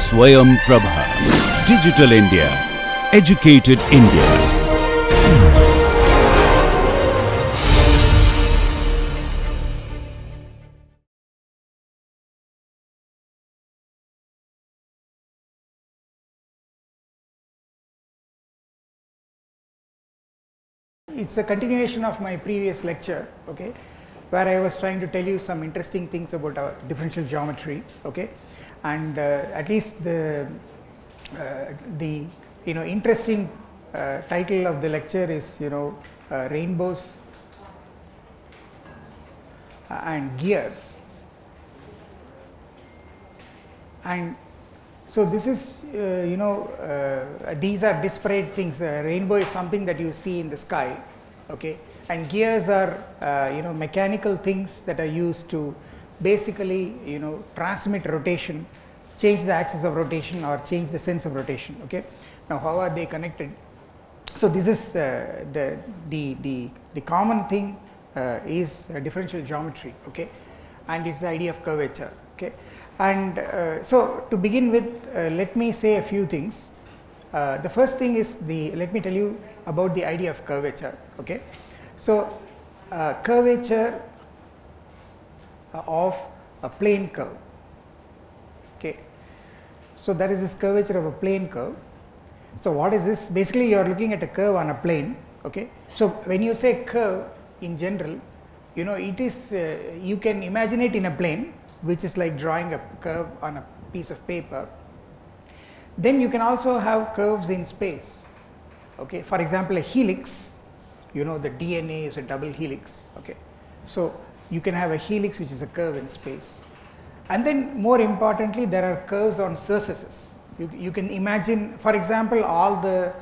Swayam Prabha. Digital India. Educated India. It's a continuation of my previous lecture, okay, where I was trying to tell you some interesting things about our differential geometry, okay, and at least the interesting title of the lecture is rainbows and gears, and so this is these are disparate things. The rainbow is something that you see in the sky, okay, and gears are mechanical things that are used to basically transmit rotation, change the axis of rotation or change the sense of rotation, okay. Now how are they connected? So this is the common thing is differential geometry, okay, and it's the idea of curvature, okay. And so to begin with, let me say a few things. The first thing is let me tell you about the idea of curvature, okay. So curvature of a plane curve, okay. So there is this curvature of a plane curve. So what is this? Basically you are looking at a curve on a plane, okay. So when you say curve in general, it is you can imagine it in a plane, which is like drawing a curve on a piece of paper. Then you can also have curves in space, okay. For example, a helix, the DNA is a double helix, okay. So you can have a helix which is a curve in space. And then more importantly, there are curves on surfaces. You can imagine, for example, all the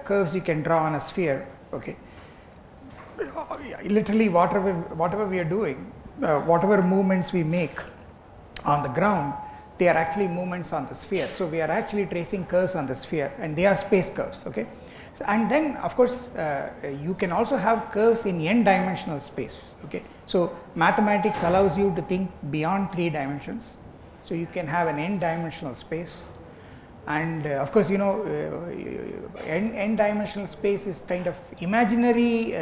curves you can draw on a sphere, okay. Literally whatever we are doing, whatever movements we make on the ground, they are actually movements on the sphere. So we are actually tracing curves on the sphere, and they are space curves, okay. So, and then of course you can also have curves in n-dimensional space, okay. So mathematics allows you to think beyond 3 dimensions. So you can have an n-dimensional space, and of course n-dimensional space is kind of imaginary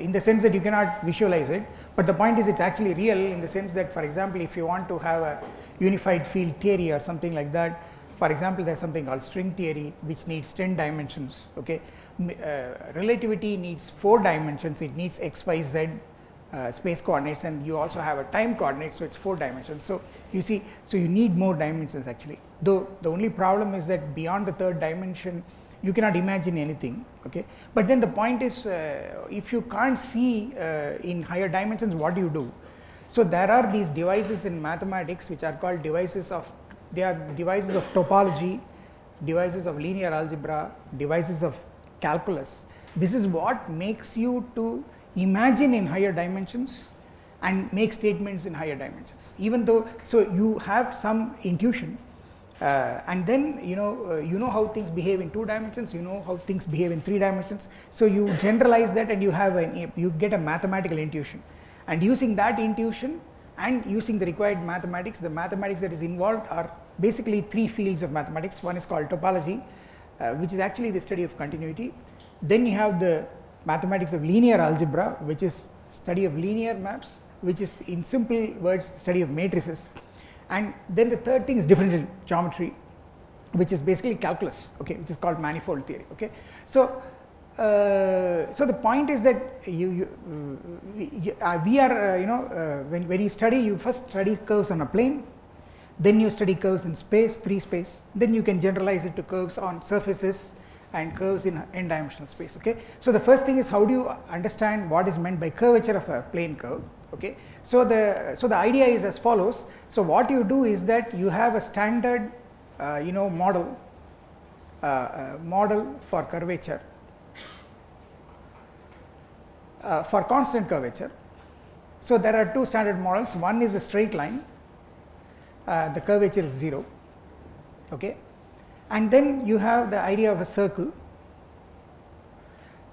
in the sense that you cannot visualize it, but the point is it's actually real in the sense that, for example, if you want to have a unified field theory or something like that, for example, there is something called string theory which needs 10 dimensions, okay. Relativity needs 4 dimensions, it needs x, y, z space coordinates, and you also have a time coordinate, so it's 4 dimensions. So you see, so you need more dimensions actually, though the only problem is that beyond the 3rd dimension you cannot imagine anything, okay. But then the point is, if you can't see in higher dimensions, what do you do? So there are these devices in mathematics which are called devices of topology, devices of linear algebra, devices of calculus. This is what makes you to imagine in higher dimensions and make statements in higher dimensions, even though, so you have some intuition, and then you know how things behave in 2 dimensions, you know how things behave in 3 dimensions. So you generalize that and you get a mathematical intuition, and using that intuition and using the required mathematics, the mathematics that is involved are basically 3 fields of mathematics. One is called topology, which is actually the study of continuity. Then you have the mathematics of linear algebra, which is study of linear maps, which is in simple words study of matrices. And then the third thing is differential geometry, which is basically calculus, okay, which is called manifold theory, okay. So so the point is that we are when you study, you first study curves on a plane, then you study curves in space, 3 space, then you can generalize it to curves on surfaces and curves in n-dimensional space, okay. So the first thing is, how do you understand what is meant by curvature of a plane curve, okay. So the idea is as follows. So what you do is that you have a standard model for curvature, for constant curvature. So there are 2 standard models. One is a straight line, the curvature is 0, okay. And then you have the idea of a circle.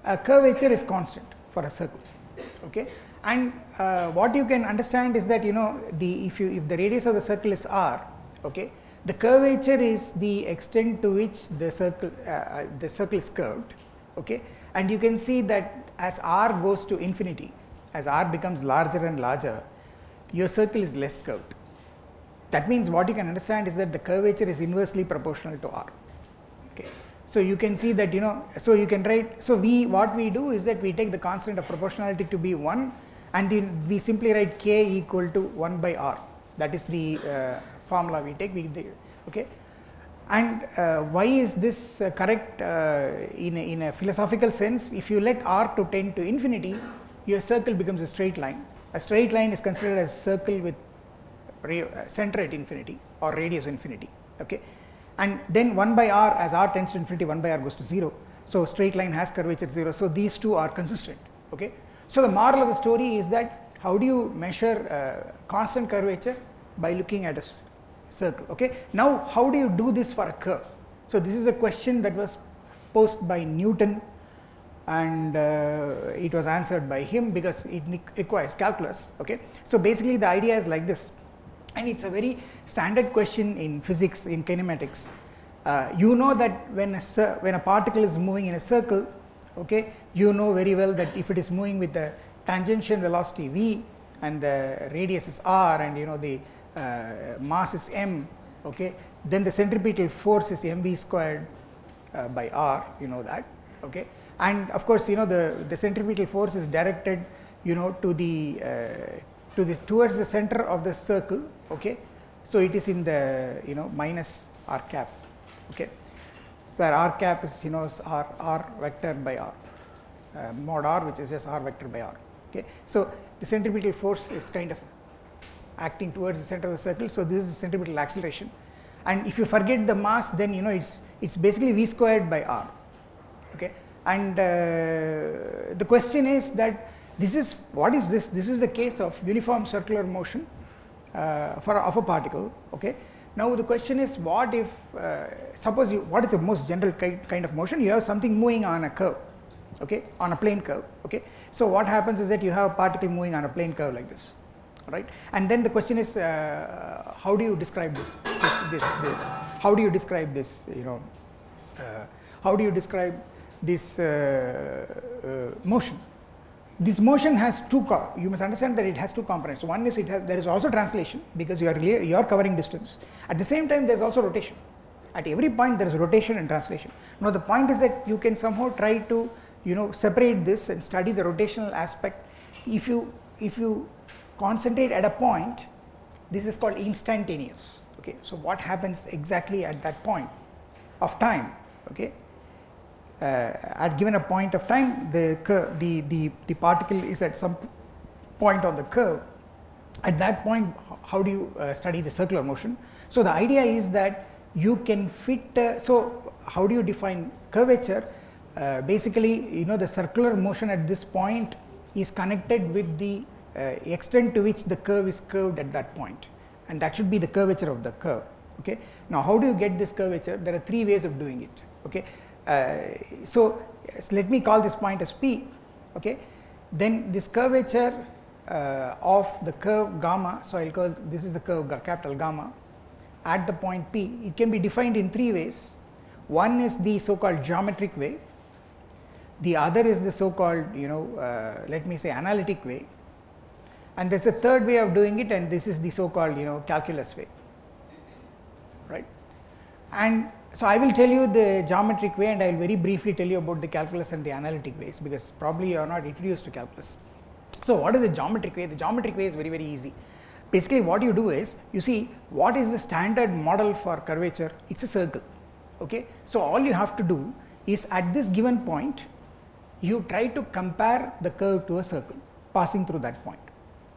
A curvature is constant for a circle, okay. And what you can understand is that if the radius of the circle is r, okay, The curvature is the extent to which the circle is curved, okay, and you can see that as r goes to infinity, as r becomes larger and larger, your circle is less curved. That means what you can understand is that the curvature is inversely proportional to r. Okay. So you can see that, so you can write, so what we do is that we take the constant of proportionality to be 1, and then we simply write k equal to 1 by r. That is the formula we take. Okay. And why is this correct in a philosophical sense? If you let r to tend to infinity, your circle becomes a straight line. A straight line is considered as a circle with center at infinity or radius infinity. Okay. And then 1 by r, as r tends to infinity, 1 by r goes to 0. So straight line has curvature 0. So these two are consistent. Okay. So the moral of the story is that how do you measure constant curvature? By looking at a circle. Okay. Now how do you do this for a curve? So this is a question that was posed by Newton, and it was answered by him because it requires calculus. Okay. So basically the idea is like this, and it's a very standard question in physics, in kinematics. You know that when a particle is moving in a circle, okay, you know very well that if it is moving with the tangential velocity v and the radius is r, and the mass is m, okay, then the centripetal force is mv squared by r, that, okay. And of course, the centripetal force is directed, to the towards the center of the circle, okay. So it is in the minus r cap, okay, where r cap is is r vector by r, mod r, which is just r vector by r, okay. So the centripetal force is kind of acting towards the center of the circle. So this is the centripetal acceleration, and if you forget the mass, then it's basically v squared by r, okay. And the question is that this is the case of uniform circular motion of a particle, okay. Now the question is, what if suppose what is the most general kind of motion? You have something moving on a curve, okay, on a plane curve, okay. So what happens is that you have a particle moving on a plane curve like this, right? And then the question is, how do you describe this? How do you describe this? How do you describe this motion? This motion has you must understand that it has two components. One is there is also translation, because you are covering distance. At the same time, there is also rotation. At every point there is rotation and translation. Now the point is that you can somehow try to separate this and study the rotational aspect. If you concentrate at a point, this is called instantaneous, okay. So what happens exactly at that point of time, okay. At given a point of time, the particle is at some point on the curve. At that point, how do you study the circular motion? So the idea is that you can fit. So how do you define curvature? Basically, the circular motion at this point is connected with the extent to which the curve is curved at that point, and that should be the curvature of the curve, okay. Now how do you get this curvature? There are three ways of doing it, okay. So let me call this point as P, okay. Then this curvature of the curve gamma, so I will call this is the curve capital gamma at the point P. It can be defined in three ways. One is the so called geometric way, the other is the so called let me say analytic way, and there is a third way of doing it, and this is the so called calculus way, right. And so I will tell you the geometric way, and I will very briefly tell you about the calculus and the analytic ways, because probably you are not introduced to calculus. So what is the geometric way? The geometric way is very easy. Basically what you do is, you see what is the standard model for curvature? It's a circle, okay. So all you have to do is, at this given point, you try to compare the curve to a circle passing through that point,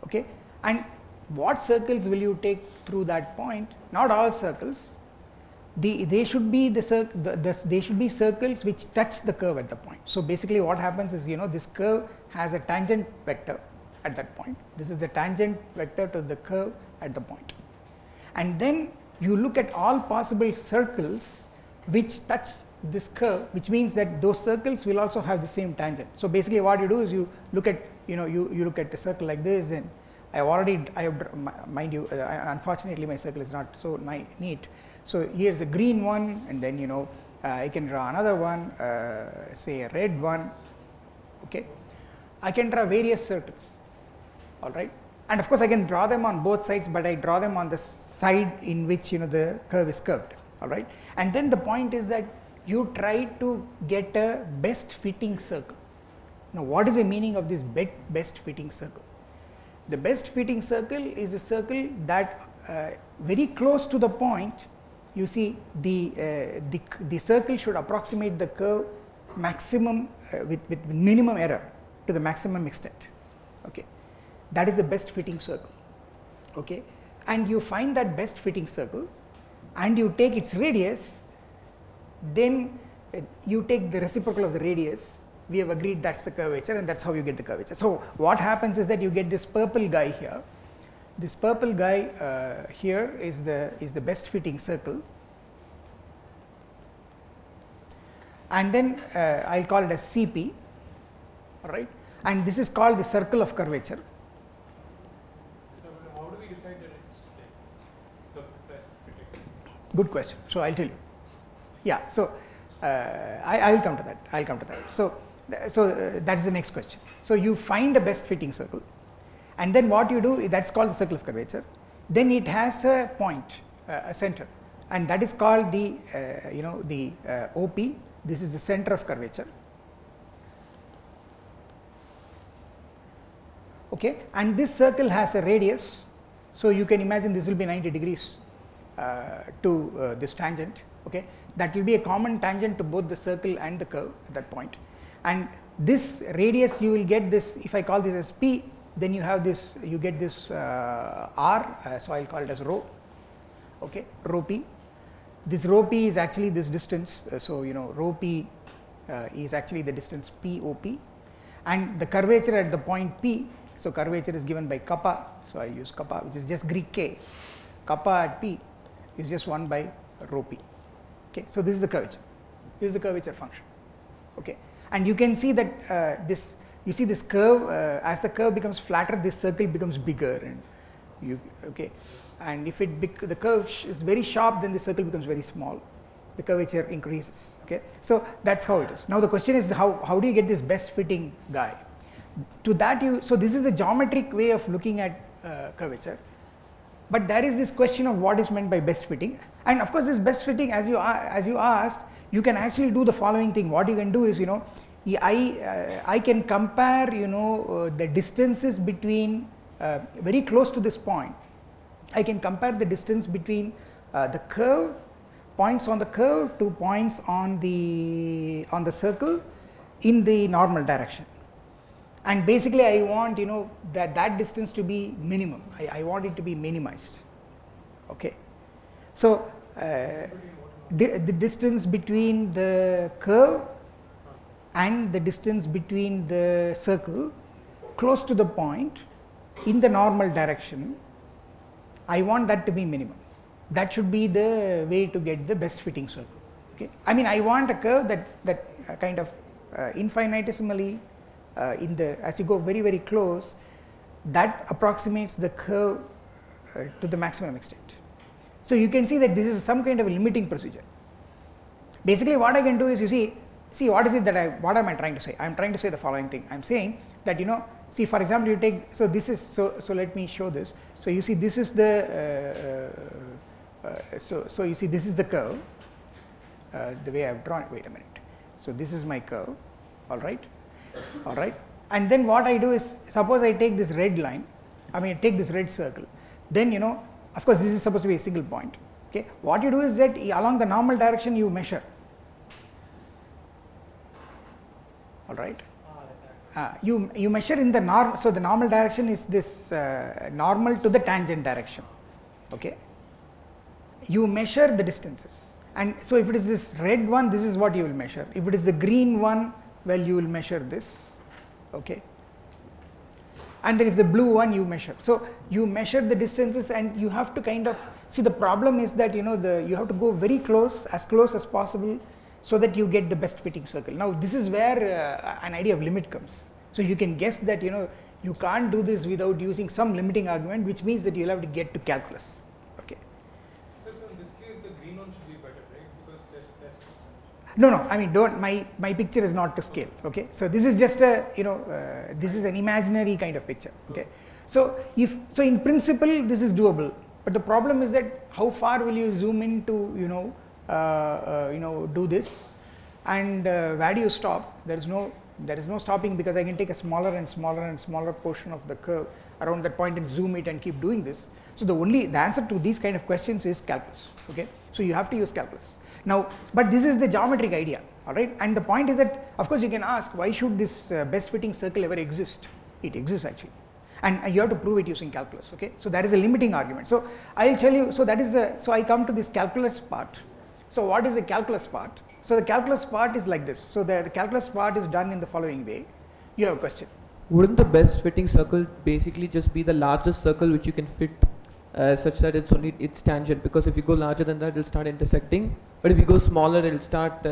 okay. And what circles will you take through that point? Not all circles. They should be they should be circles which touch the curve at the point. So basically what happens is, this curve has a tangent vector at that point. This is the tangent vector to the curve at the point. And then you look at all possible circles which touch this curve, which means that those circles will also have the same tangent. So basically what you do is, you look at you look at a circle like this, and mind you, unfortunately my circle is not so neat. So here's a green one, and then I can draw another one, say a red one. Okay, I can draw various circles. All right, and of course I can draw them on both sides, but I draw them on the side in which the curve is curved. All right, and then the point is that you try to get a best fitting circle. Now, what is the meaning of this best fitting circle? The best fitting circle is a circle that very close to the point, you see the circle should approximate the curve maximum with minimum error to the maximum extent. Okay, that is the best fitting circle. Okay, and you find that best fitting circle and you take its radius, then you take the reciprocal of the radius. We have agreed that's the curvature, and that's how you get the curvature. So what happens is that you get this purple guy here. This purple guy here is the best fitting circle, and then I'll call it as CP. All right, and this is called the circle of curvature. So how do we decide that it's the best fitting? Good question. So I'll tell you. Yeah. So I will come to that. I'll come to that. So that is the next question. So you find a best fitting circle, and then what you do, that's called the circle of curvature. Then it has a point, a center, and that is called the OP. This is the center of curvature. Okay, and this circle has a radius, so you can imagine this will be 90 degrees to this tangent. Okay, that will be a common tangent to both the circle and the curve at that point. And this radius, you will get this, if I call this as P, then you have this, you get this R, so I will call it as rho. Okay, rho P. This rho P is actually this distance, so rho P is actually the distance POP, and the curvature at the point P, so curvature is given by kappa, so I will use kappa, which is just Greek K. Kappa at P is just 1 by rho P. Okay, so this is the curvature. This is the curvature function. Okay, and you can see that you see this curve, as the curve becomes flatter, this circle becomes bigger, and and if the curve is very sharp, then the circle becomes very small. The curvature increases. Okay, so that's how it is. Now the question is, how do you get this best fitting guy? To that so this is a geometric way of looking at curvature, but there is this question of what is meant by best fitting. And of course, this best fitting, as you asked, you can actually do the following thing. What you can do is, I can compare the distances between very close to this point. I can compare the distance between the curve, points on the curve to points on the circle in the normal direction. And basically I want that distance to be minimum. I want it to be minimized. Okay, so the distance between the curve and the distance between the circle close to the point in the normal direction, I want that to be minimum. That should be the way to get the best fitting circle. Okay, I mean, I want a curve that kind of infinitesimally as you go very, very close, that approximates the curve to the maximum extent. So you can see that this is some kind of a limiting procedure. Basically what I can do is, see what is it what am I trying to say? I am trying to say the following thing. I am saying that see, for example, you take, so this is, so let me show this. So you see, this is the so you see, this is the curve, the way I have drawn it. Wait a minute. So this is my curve. All right, and then what I do is, suppose I take this red line, take this red circle, then of course this is supposed to be a single point. Okay, what you do is that along the normal direction you measure. All right, you measure in the norm. So the normal direction is this normal to the tangent direction. Okay, you measure the distances, and so if it is this red one, this is what you will measure. If it is the green one, well, you will measure this. Okay, and then if the blue one, you measure. So you measure the distances, and you have to kind of see, the problem is that you have to go very close as possible, so that you get the best fitting circle. Now this is where an idea of limit comes. So you can guess that you can't do this without using some limiting argument, which means that you'll have to get to calculus. Okay, So in this case, the green one No, I mean, don't, my picture is not to scale, okay. So this is just a, this is an imaginary kind of picture, okay. So in principle this is doable, but the problem is that how far will you zoom in to, do this, and where do you stop? There is no stopping, because I can take a smaller and smaller and smaller portion of the curve around that point and zoom it and keep doing this. So the answer to these kind of questions is calculus, okay. So you have to use calculus. Now, but this is the geometric idea, alright, and the point is that, of course, you can ask, why should this best fitting circle ever exist? It exists actually, and you have to prove it using calculus, okay. So there is a limiting argument. So I will tell you, so that is so I come to this calculus part. So what is the calculus part? So the calculus part is like this. So the calculus part is done in the following way. You have a question. Wouldn't the best fitting circle basically just be the largest circle which you can fit, such that it's tangent? Because if you go larger than that, it'll start intersecting. But if you go smaller, it'll start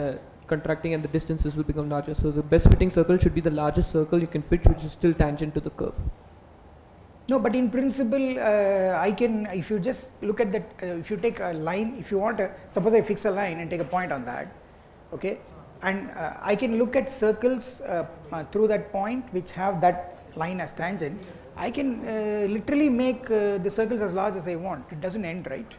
contracting, and the distances will become larger. So the best fitting circle should be the largest circle you can fit, which is still tangent to the curve. No, but in principle, I can, if you just look at that, if you take a line, if you want suppose I fix a line and take a point on that, okay, and I can look at circles through that point which have that line as tangent. I can literally make the circles as large as I want. It doesn't end, right?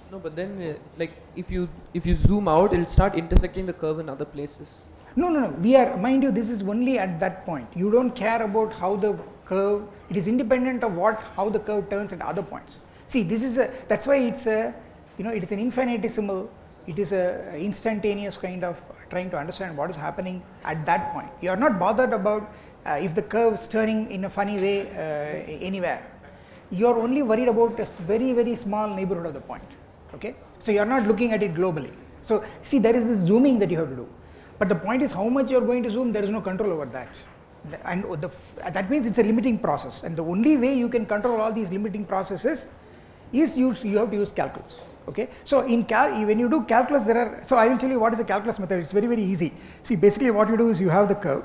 No, but then like if you zoom out, it'll start intersecting the curve in other places. No. We are, mind you, this is only at that point. You don't care about how the curve. It is independent of how the curve turns at other points. See, this is that's why it's a, it is an infinitesimal. It is a instantaneous kind of trying to understand what is happening at that point. You are not bothered about if the curve is turning in a funny way anywhere. You are only worried about a very, very small neighborhood of the point. Okay, so you are not looking at it globally. So see, there is this zooming that you have to do, but the point is how much you are going to zoom. There is no control over that, and that means it's a limiting process. And the only way you can control all these limiting processes is you have to use calculus. Okay, so when you do calculus, so I will tell you what is the calculus method. It's very, very easy. See, basically what you do is you have the curve.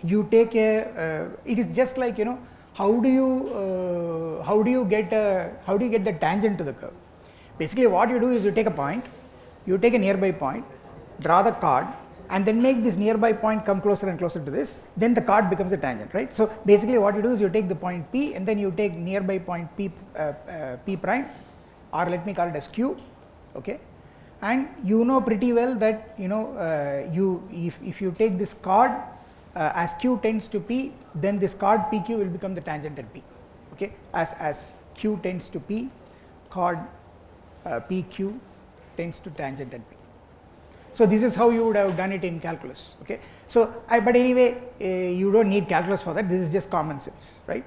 You take it is just like, how do you get the tangent to the curve? Basically what you do is you take a point, you take a nearby point, draw the chord, and then make this nearby point come closer and closer to this, then the chord becomes a tangent, right? So basically what you do is you take the point P, and then you take nearby point P prime, or let me call it as Q, okay? And you know pretty well that, if you take this chord as Q tends to P, then this chord PQ will become the tangent at P, okay? As Q tends to P, chord PQ tends to tangent at P. So this is how you would have done it in calculus, okay? So, but anyway, you don't need calculus for that. This is just common sense, right?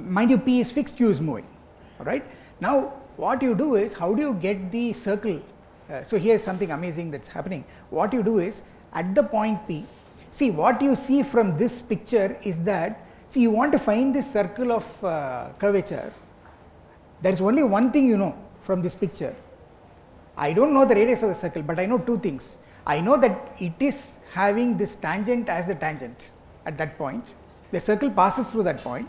Mind you, P is fixed, Q is moving, all right? Now, what you do is, how do you get the circle? So here is something amazing that's happening. What you do is, at the point P, see what you see from this picture is that, see, you want to find this circle of curvature. There is only one thing you know from this picture. I don't know the radius of the circle, but I know two things. I know that it is having this tangent as the tangent at that point. The circle passes through that point.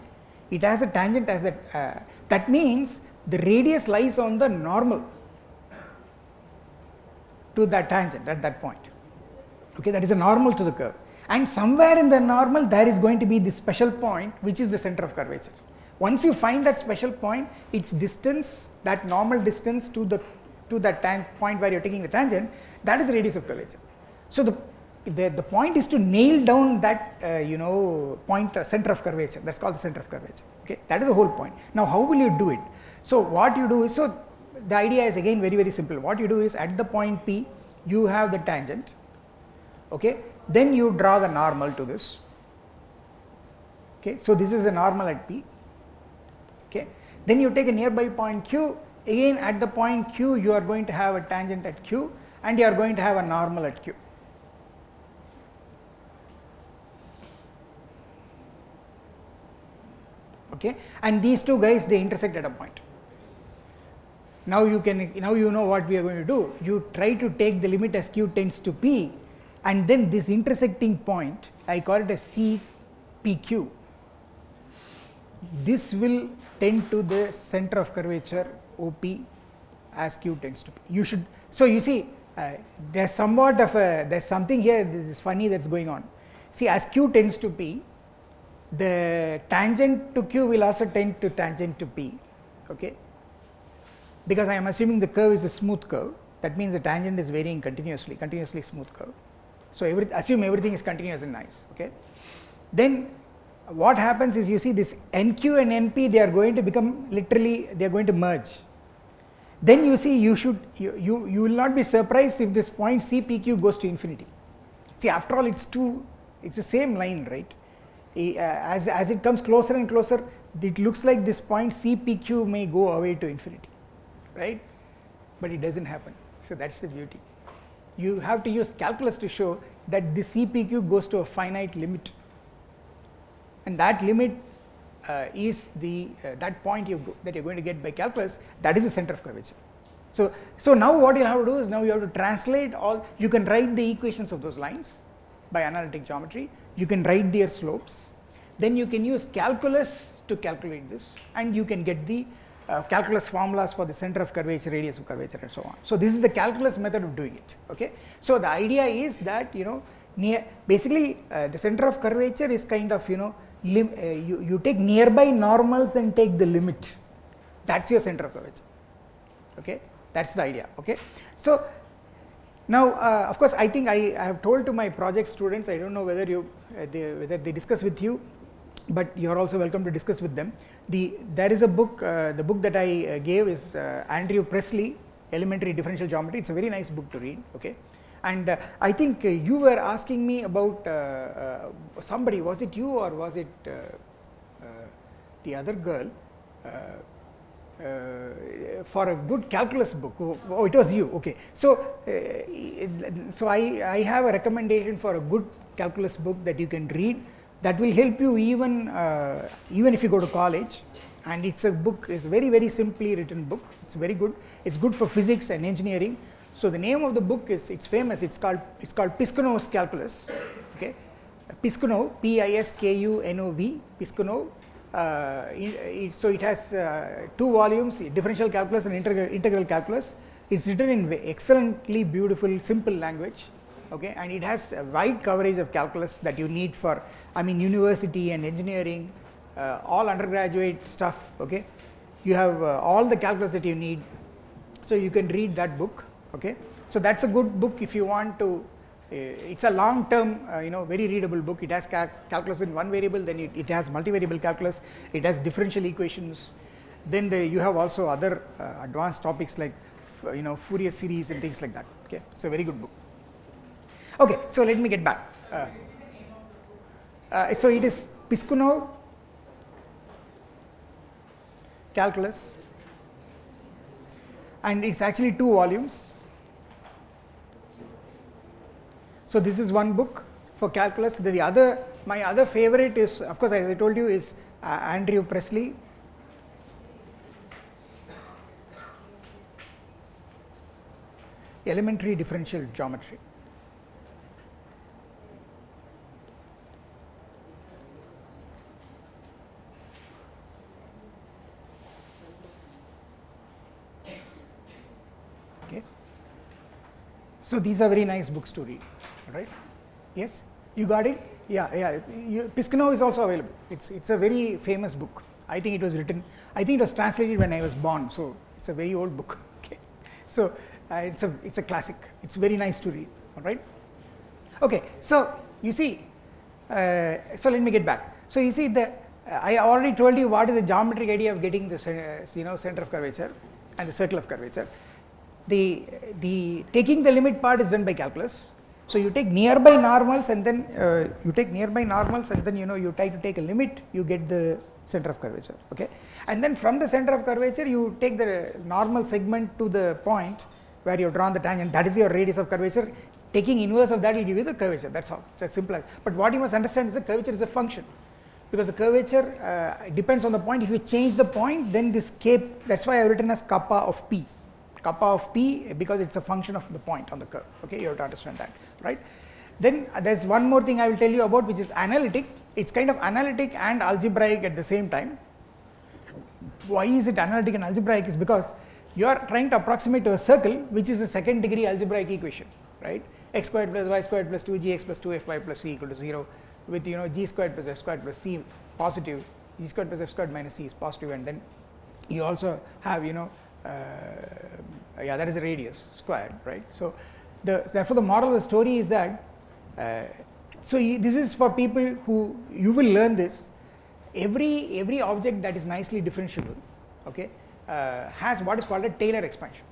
It has a tangent as that. That means the radius lies on the normal to that tangent at that point. Okay, that is a normal to the curve. And somewhere in the normal, there is going to be this special point, which is the center of curvature. Once you find that special point, its distance, that normal distance to that point where you are taking the tangent, that is the radius of curvature. So the point is to nail down that point center of curvature. That's called the center of curvature. Okay, that is the whole point. Now how will you do it? So what you do is, so the idea is again very, very simple. What you do is, at the point P, you have the tangent. Okay, then you draw the normal to this. Okay, so this is a normal at P. Okay, then you take a nearby point Q. Again, at the point Q, you are going to have a tangent at Q, and you are going to have a normal at Q. Okay, and these two guys, they intersect at a point. Now you know what we are going to do. You try to take the limit as Q tends to P, and then this intersecting point, I call it a CPQ. This will tend to the center of curvature OP as q tends to p. You should, so you see there's somewhat of a, there's something here that is funny that's going on. See, as q tends to p, the tangent to q will also tend to tangent to p, okay, because I am assuming the curve is a smooth curve. That means the tangent is varying continuously smooth curve. So assume everything is continuous and nice, okay. Then what happens is, you see this NQ and NP, they are going to become literally, they are going to merge. Then you see, you will not be surprised if this point CPQ goes to infinity. See, after all, it's the same line, right? As it comes closer and closer, it looks like this point CPQ may go away to infinity, right? But it doesn't happen. So that's the beauty. You have to use calculus to show that the CPQ goes to a finite limit, and that limit is the that point that you're going to get by calculus, that is the center of curvature. So now what you'll have to do is, now you have to translate all, you can write the equations of those lines by analytic geometry, you can write their slopes, then you can use calculus to calculate this, and you can get the calculus formulas for the center of curvature, radius of curvature, and so on. So this is the calculus method of doing it, okay. So the idea is that, basically the center of curvature is kind of, you take nearby normals and take the limit. That's your center of curvature, okay. That's the idea, okay. So now of course I think I have told to my project students, I don't know whether whether they discuss with you, but you are also welcome to discuss with them. There is a book, the book that I gave is Andrew Presley, Elementary Differential Geometry. It's a very nice book to read, okay. And I think you were asking me about somebody, was it you or was it the other girl, for a good calculus book? Oh, it was you, okay. So I have a recommendation for a good calculus book that you can read, that will help you even if you go to college. And it's a book, it's a very, very simply written book. It's very good. It's good for physics and engineering. So the name of the book is, it's famous, it's called Piskunow's Calculus, okay. Piskunov, Piskunov, Piskunov. So it has 2 volumes, differential calculus and integral calculus. It's written in excellently beautiful, simple language, okay, and it has a wide coverage of calculus that you need for, university and engineering, all undergraduate stuff, okay. You have all the calculus that you need, so you can read that book, okay. So that's a good book if you want to, it's a long term, very readable book. It has calculus in one variable, then it has multivariable calculus, it has differential equations, then you have also other advanced topics like Fourier series and things like that, okay. It's a very good book. Okay, so let me get back. So it is Piskunov Calculus, and it's actually 2 volumes. So this is one book for calculus. My other favorite is, of course, as I told you, is Andrew Presley. Elementary Differential Geometry. Okay. So these are very nice books to read. Right? Yes, you got it. Yeah. Piskunov is also available. It's a very famous book. I think it was translated when I was born. So it's a very old book. Okay, so it's a classic. It's very nice to read. All right. Okay, so you see. So let me get back. So you see I already told you what is the geometric idea of getting the center of curvature and the circle of curvature. The taking the limit part is done by calculus. So you take nearby normals and then you try to take a limit, you get the center of curvature, okay. And then from the center of curvature you take the normal segment to the point where you have drawn the tangent, that is your radius of curvature. Taking inverse of that will give you the curvature, that's all. It's as simple as. But what you must understand is the curvature is a function, because the curvature depends on the point. If you change the point, then this k, that's why I have written as kappa of p. Kappa of p, because it's a function of the point on the curve, okay. You have to understand that, right? Then there's one more thing I will tell you about, which is analytic. It's kind of analytic and algebraic at the same time. Why is it analytic and algebraic? Is because you are trying to approximate to a circle which is a second degree algebraic equation, right? X squared plus y squared plus 2gx plus 2fy plus c equal to 0 with g squared plus f squared plus c positive, g squared plus f squared minus c is positive, and then you also have that is a radius squared, right? So therefore the moral of the story is that this is for people who you will learn this. Every object that is nicely differentiable, okay, has what is called a Taylor expansion,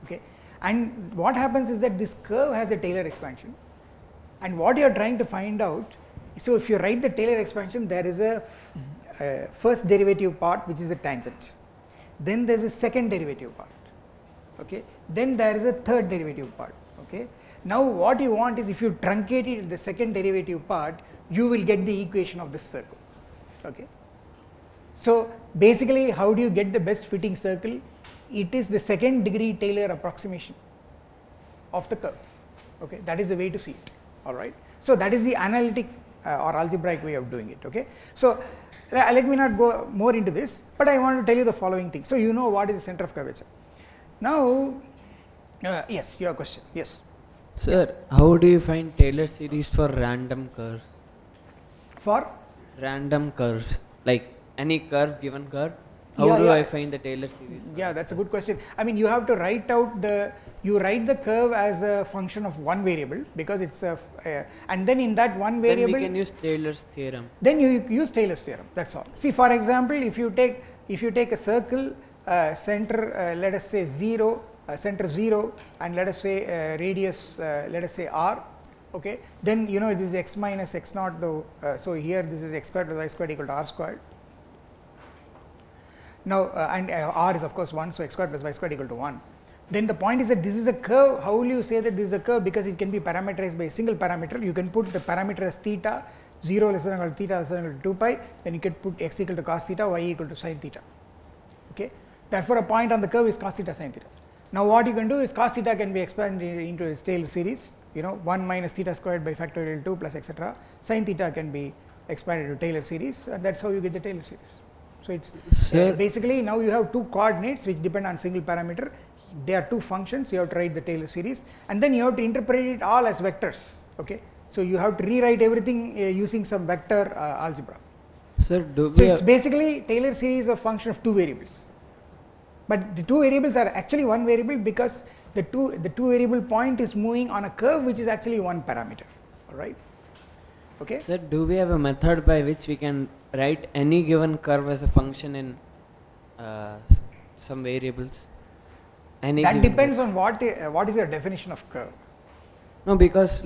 okay, and what happens is that this curve has a Taylor expansion, and what you are trying to find out. So if you write the Taylor expansion, there is a first derivative part which is a tangent, then there is a second derivative part, okay, then there is a third derivative part, okay. Now what you want is, if you truncate it in the second derivative part, you will get the equation of this circle, okay. So basically, how do you get the best fitting circle? It is the second degree Taylor approximation of the curve, okay, that is the way to see it, alright. So that is the analytic or algebraic way of doing it, okay. So let me not go more into this, but I want to tell you the following thing. So you know what is the center of curvature. Now yes, your question, yes. Sir, how do you find Taylor series for random curves? For Random curves, like any curve, given curve, how do I find the Taylor series? Yeah, that's a good question. I mean, you have to write out you write the curve as a function of one variable, because it's and then in that one variable, then we can use Taylor's theorem. Then you use Taylor's theorem, that's all. See, for example, if you take a circle, center let us say 0, center 0, and let us say radius let us say r, okay, then this is x minus x naught, though, so here this is x squared plus y squared equal to r squared. Now and r is of course 1, so x squared plus y squared equal to 1. Then the point is that this is a curve. How will you say that this is a curve? Because it can be parameterized by a single parameter. You can put the parameter as theta, 0 less than or equal to theta less than or equal to 2 pi, then you can put x equal to cos theta, y equal to sin theta, okay. Therefore a point on the curve is cos theta sin theta. Now what you can do is cos theta can be expanded into a Taylor series, 1 minus theta squared by factorial 2 plus etc. Sin theta can be expanded to Taylor series, and that's how you get the Taylor series. So it's basically, now you have two coordinates which depend on single parameter. They are two functions. You have to write the Taylor series, and then you have to interpret it all as vectors, okay. So you have to rewrite everything using some vector algebra. Sir, so it's basically Taylor series of function of two variables, but the two variables are actually one variable, because the two variable point is moving on a curve which is actually one parameter, alright, okay. Sir, do we have a method by which we can write any given curve as a function in some variables? That depends on what is your definition of curve. No, because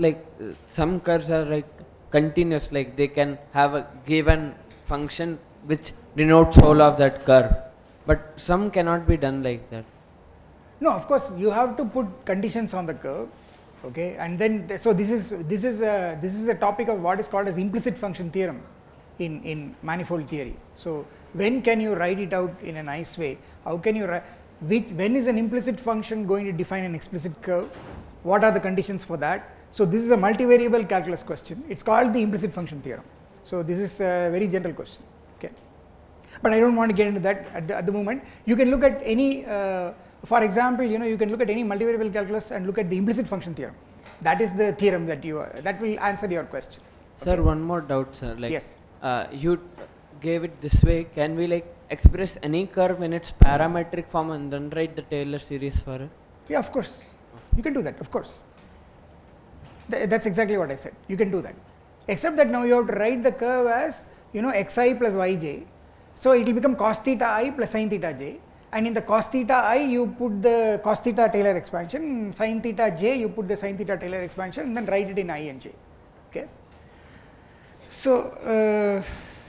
some curves are like continuous, like they can have a given function which denotes whole of that curve, but some cannot be done like that. No, of course you have to put conditions on the curve, okay, and then so this is the topic of what is called as implicit function theorem in manifold theory. So when can you write it out in a nice way? How can you write? When is an implicit function going to define an explicit curve? What are the conditions for that? So this is a multivariable calculus question. It's called the implicit function theorem. So this is a very general question, okay. But I don't want to get into that at the moment. You can look at any, for example, you can look at any multivariable calculus and look at the implicit function theorem. That is the theorem that that will answer your question. Sir, okay. One more doubt, sir. Yes. You gave it this way. Can we express any curve in its parametric form and then write the Taylor series for it? Yeah, of course. You can do that, of course. That's exactly what I said. You can do that. Except that now you have to write the curve as, xi plus yj. So it will become cos theta I plus sin theta j. And in the cos theta I, you put the cos theta Taylor expansion. Sin theta j, you put the sin theta Taylor expansion, and then write it in I and j. Okay. So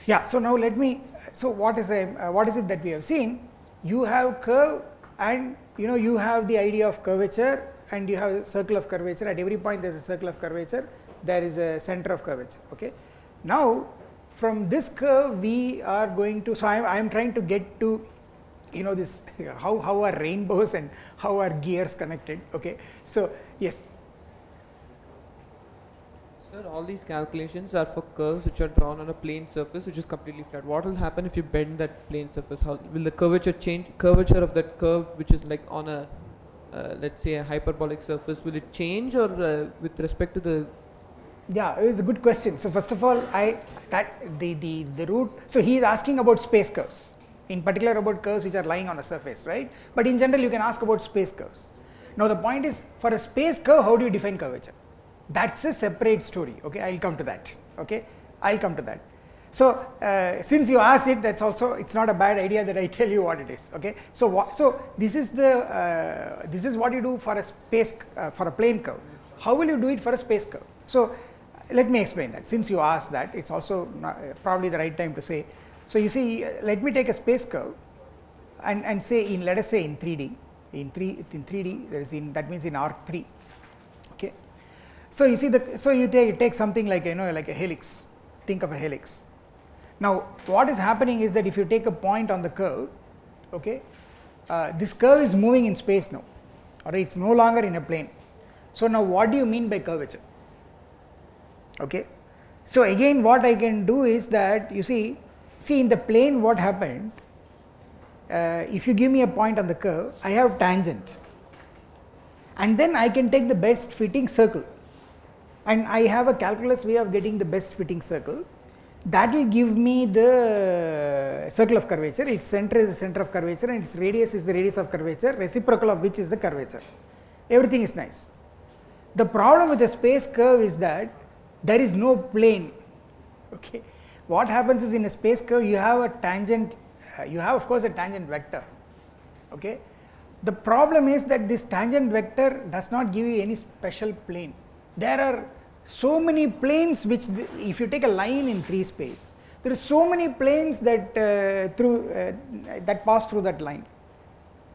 yeah. So now let me. So what is it that we have seen? You have curve, and you have the idea of curvature, and you have a circle of curvature. At every point there is a circle of curvature. There is a center of curvature. Okay. Now from this curve we are going to. So I am trying to get to, this how are rainbows and how are gears connected. Okay. So yes. Sir, Sir, all these calculations are for curves which are drawn on a plane surface which is completely flat. What will happen if you bend that plane surface? How will the curvature change? Curvature of that curve, which is like on a let's say a hyperbolic surface, will it change, or with respect to the? Yeah, it's a good question. So first of all, the root. So he is asking about space curves, in particular about curves which are lying on a surface, right? But in general, you can ask about space curves. Now the point is, for a space curve, how do you define curvature? That's a separate story. Okay, I'll come to that. Okay, I'll come to that. So since you asked it, that's also, it's not a bad idea that I tell you what it is. Okay, so this is what you do for a space for a plane curve. How will you do it for a space curve? So let me explain that. Since you asked that, it's also probably the right time to say. So you see, let me take a space curve and say let us say in 3D. In 3D, there is that means in arc 3. Okay. So you see you take something like like a helix. Think of a helix. Now what is happening is that if you take a point on the curve, okay, this curve is moving in space now, or it's no longer in a plane. So now what do you mean by curvature? Okay. So again, what I can do is that you see in the plane what happened. If you give me a point on the curve, I have tangent, and then I can take the best fitting circle, and I have a calculus way of getting the best fitting circle. That will give me the circle of curvature. Its center is the center of curvature, and its radius is the radius of curvature, reciprocal of which is the curvature. Everything is nice. The problem with the space curve is that there is no plane. Okay, what happens is, in a space curve you have a tangent. You have of course a tangent vector. Okay, the problem is that this tangent vector does not give you any special plane. There are so many planes which if you take a line in 3 space, there are so many planes that that pass through that line,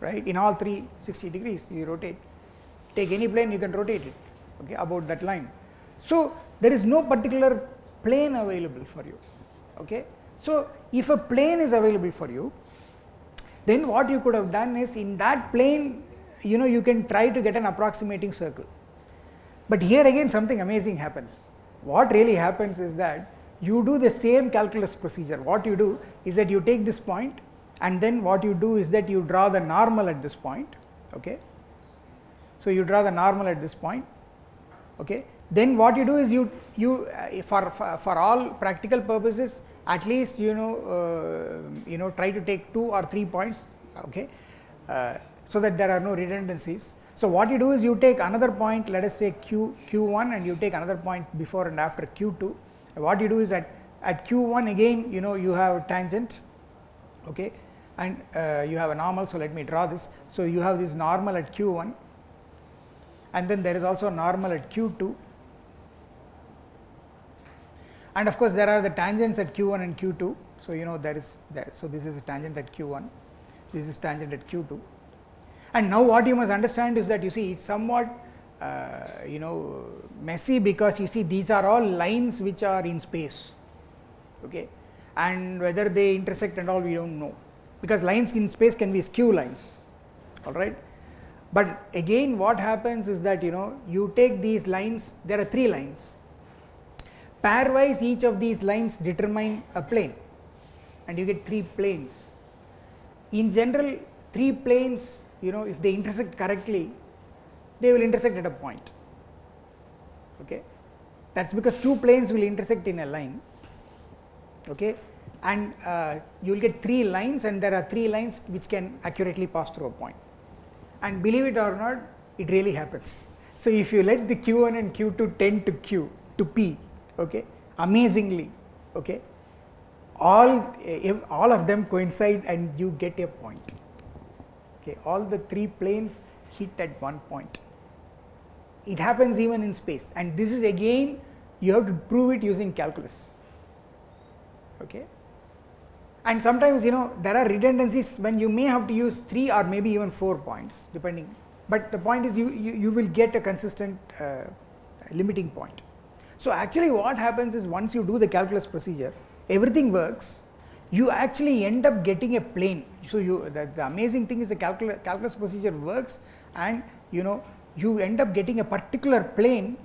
right? In all 360 degrees you rotate. Take any plane, you can rotate it, okay, about that line. So there is no particular plane available for you. Okay, so if a plane is available for you, then what you could have done is, in that plane, you can try to get an approximating circle. But here again something amazing happens. What really happens is that you do the same calculus procedure. What you do is that you take this point, and then what you do is that you draw the normal at this point. Okay, so you draw the normal at this point. Okay, then what you do is you for all practical purposes, at least try to take 2 or 3 points, okay, so that there are no redundancies. So what you do is you take another point, let us say q1, and you take another point before and after q2. What you do is at q1 again, you have tangent, okay, and you have a normal. So let me draw this. So you have this normal at q1, and then there is also a normal at q2. And of course there are the tangents at q1 and q2. So so this is a tangent at q1, this is tangent at q2. And now what you must understand is that it's somewhat messy, because these are all lines which are in space, okay, and whether they intersect and all we don't know, because lines in space can be skew lines, all right. But again what happens is that you take these lines, there are 3 lines. Pairwise each of these lines determine a plane, and you get 3 planes. In general, 3 planes, if they intersect correctly, they will intersect at a point. Okay, that's because 2 planes will intersect in a line. Okay, and you will get 3 lines, and there are 3 lines which can accurately pass through a point. And believe it or not, it really happens. So if you let the q1 and q2 tend to p, okay, amazingly, okay, all of them coincide and you get a point. Okay, all the 3 planes hit at one point. It happens even in space, and this is again you have to prove it using calculus. Okay, and sometimes there are redundancies when you may have to use 3 or maybe even 4 points depending, but the point is you will get a consistent limiting point. So actually what happens is, once you do the calculus procedure, everything works, you actually end up getting a plane. So the amazing thing is the calculus procedure works, and you end up getting a particular plane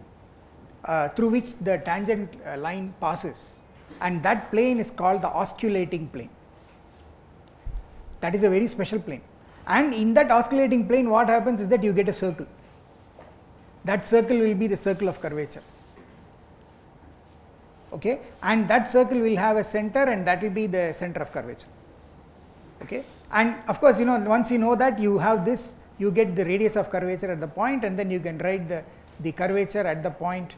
through which the tangent line passes, and that plane is called the osculating plane. That is a very special plane, and in that osculating plane what happens is that you get a circle. That circle will be the circle of curvature, okay, and that circle will have a center, and that will be the center of curvature, okay. And of course, once you know that, you have this, you get the radius of curvature at the point, and then you can write the curvature at the point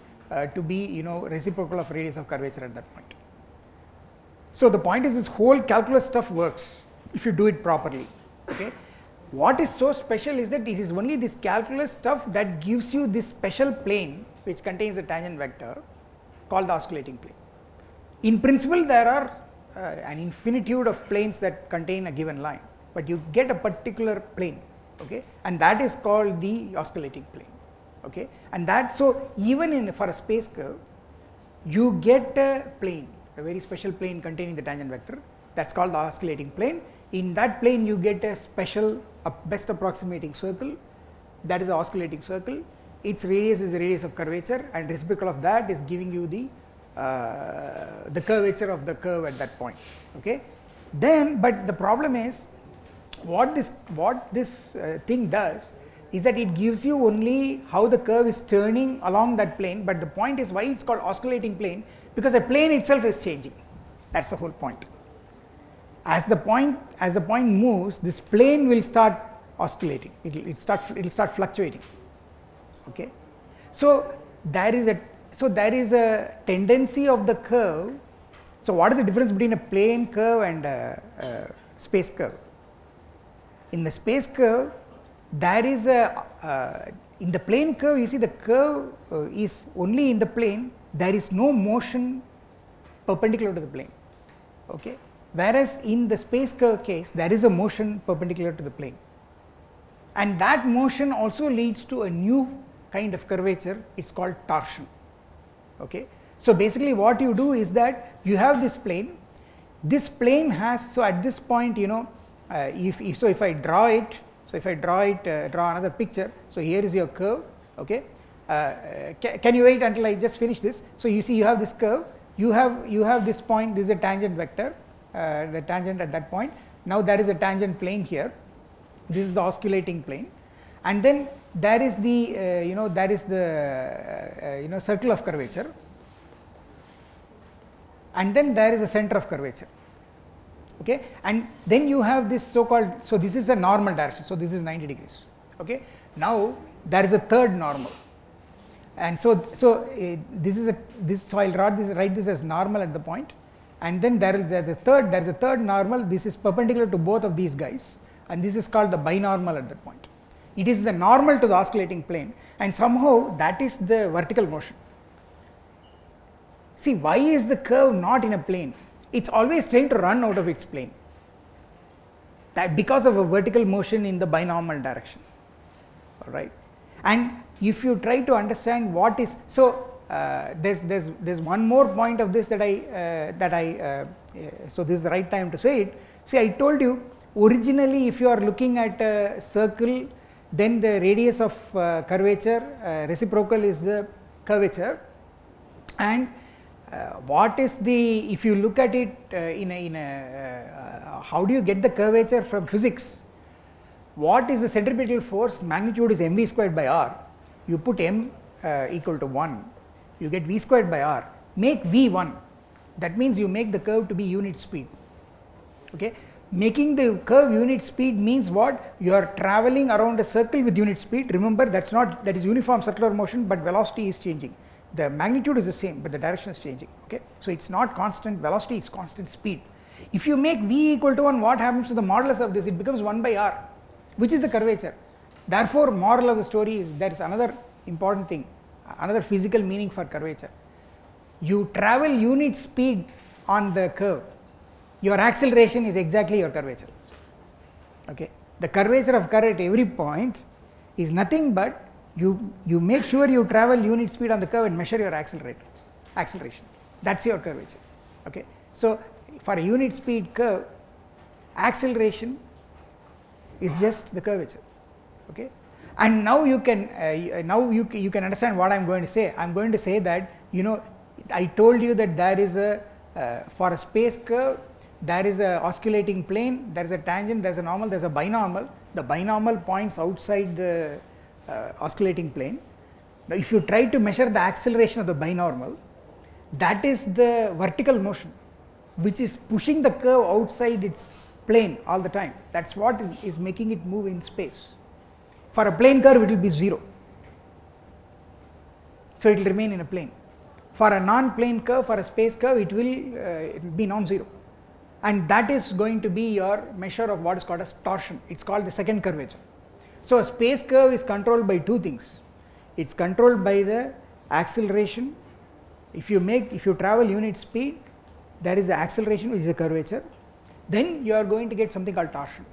to be reciprocal of radius of curvature at that point. So the point is, this whole calculus stuff works if you do it properly, okay. What is so special is that it is only this calculus stuff that gives you this special plane which contains a tangent vector called the osculating plane. In principle, there are an infinitude of planes that contain a given line, but you get a particular plane, okay, and that is called the osculating plane, okay. And that, so even for a space curve, you get a plane, a very special plane containing the tangent vector, that's called the oscillating plane. In that plane you get a special best approximating circle, that is the osculating circle. Its radius is the radius of curvature, and reciprocal of that is giving you the curvature of the curve at that point, okay. Then, but the problem is, what this thing does is that it gives you only how the curve is turning along that plane, but the point is why it's called osculating plane, because the plane itself is changing. That's the whole point. As the point moves, this plane will start oscillating, it will start fluctuating, okay. So there is a tendency of the curve. So what is the difference between a plane curve and a space curve? In the space curve, there is in the plane curve, you see the curve is only in the plane, there is no motion perpendicular to the plane, okay. Whereas in the space curve case, there is a motion perpendicular to the plane, and that motion also leads to a new kind of curvature, it's called torsion, okay. So basically what you do is that you have this plane has, so at this point, if I draw it, draw another picture, so here is your curve, okay. Can you wait until I just finish this? So you see, you have this curve, you have this point, this is a tangent vector, the tangent at that point. Now there is a tangent plane here, this is the osculating plane, and then there is the circle of curvature, and then there is a center of curvature, okay. And then you have this so-called, so this is a normal direction, so this is 90 degrees, okay. Now there is a third normal, and so I'll write this as normal at the point, and then there is a third normal, this is perpendicular to both of these guys, and this is called the binormal at that point. It is the normal to the oscillating plane, and somehow that is the vertical motion. See, why is the curve not in a plane? It's always trying to run out of its plane, that because of a vertical motion in the binormal direction, all right. And if you try to understand what is, so there's one more point of this that I so this is the right time to say it. See, I told you originally, if you are looking at a circle, then the radius of curvature reciprocal is the curvature, and what is the, if you look at it how do you get the curvature from physics? What is the centripetal force? Magnitude is mv squared by r. You put m equal to 1, you get v squared by r. Make v 1, that means you make the curve to be unit speed, okay. Making the curve unit speed means what? You are traveling around a circle with unit speed. Remember, that is uniform circular motion, but velocity is changing. The magnitude is the same, but the direction is changing, okay. So it's not constant velocity, it's constant speed. If you make v equal to 1, what happens to the modulus of this? It becomes 1 by r, which is the curvature. Therefore, moral of the story is, there is another important thing, another physical meaning for curvature. You travel unit speed on the curve, your acceleration is exactly your curvature, okay. The curvature of curve at every point is nothing but you make sure you travel unit speed on the curve and measure your acceleration. That's your curvature, okay. So for a unit speed curve, acceleration is just the curvature, okay. And now you can understand what I'm going to say. I'm going to say that, you know, I told you that there is a for a space curve, there is a oscillating plane, there is a tangent, there is a normal, there is a binormal. The binormal points outside the oscillating plane. Now if you try to measure the acceleration of the binormal, that is the vertical motion which is pushing the curve outside its plane all the time. That's what is making it move in space. For a plane curve it will be 0, so it will remain in a plane. For a non-plane curve, for a space curve, it will be non-zero, and that is going to be your measure of what is called as torsion. It's called the second curvature. So a space curve is controlled by two things. It's controlled by the acceleration. If you travel unit speed, there is the acceleration, which is a curvature. Then you are going to get something called torsion.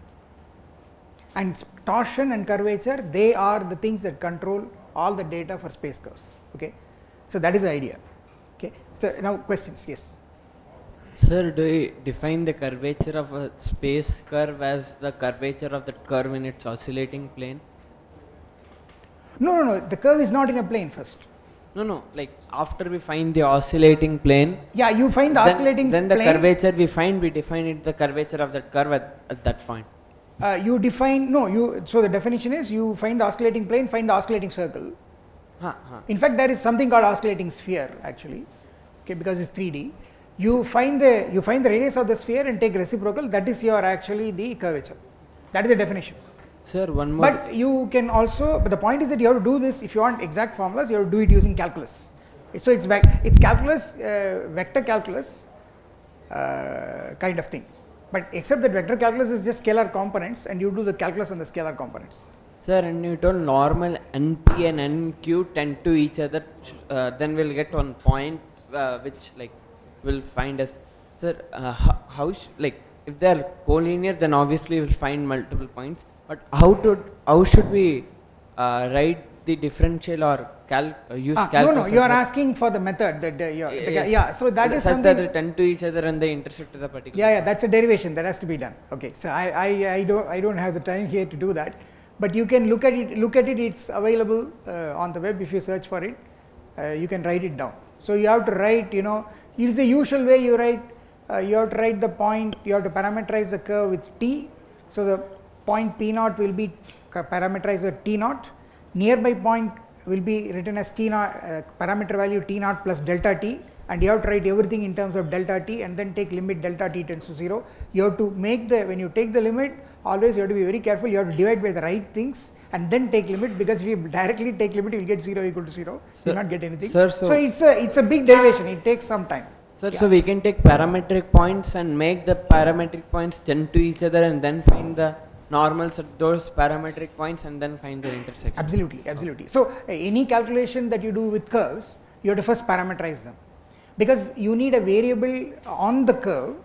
And torsion and curvature, they are the things that control all the data for space curves. Okay, so that is the idea. Okay, so now questions. Yes. Sir, do you define the curvature of a space curve as the curvature of the curve in its oscillating plane? No. The curve is not in a plane first. No. Like after we find the oscillating plane. Yeah, you find the oscillating then the plane. curvature we find, we define it the curvature of that curve at that point. You define so the definition is you find the oscillating plane, find the oscillating circle. In fact, there is something called oscillating sphere actually. Okay, because it's 3D. You find the radius of the sphere and take reciprocal. That is your actually the curvature. That is the definition. Sir, one more. But you can also. But the point is that you have to do this. If you want exact formulas, you have to do it using calculus. So it's calculus, vector calculus kind of thing. But except that vector calculus is just scalar components, and you do the calculus on the scalar components. Sir, and you told normal NP and NQ tend to each other, then we'll get one point which like will find us. Sir, like if they are collinear, then obviously we'll find multiple points. But how should we write the differential or use calculus? No. You are asking for the method that yes. So that is such something that they tend to each other and they intersect with a particular. Yeah. That's a derivation that has to be done. Okay. So I don't have the time here to do that. But you can look at it. It's available on the web. If you search for it, you can write it down. So you have to write. It's the usual way you write. You have to write the point. You have to parameterize the curve with t. So the point p naught will be parameterized with t naught. Nearby point will be written as t naught, parameter value t naught plus delta t, and you have to write everything in terms of delta t, and then take limit delta t tends to 0. You have to make when you take the limit, always you have to be very careful. You have to divide by the right things and then take limit, because if you directly take limit, you will get 0 equal to 0. You will not get anything. Sir, so it's a big derivation. It takes some time. Sir, so we can take parametric points and make the parametric points tend to each other, and then find the normals at those parametric points, and then find their intersection. Absolutely. So any calculation that you do with curves, you have to first parameterize them, because you need a variable on the curve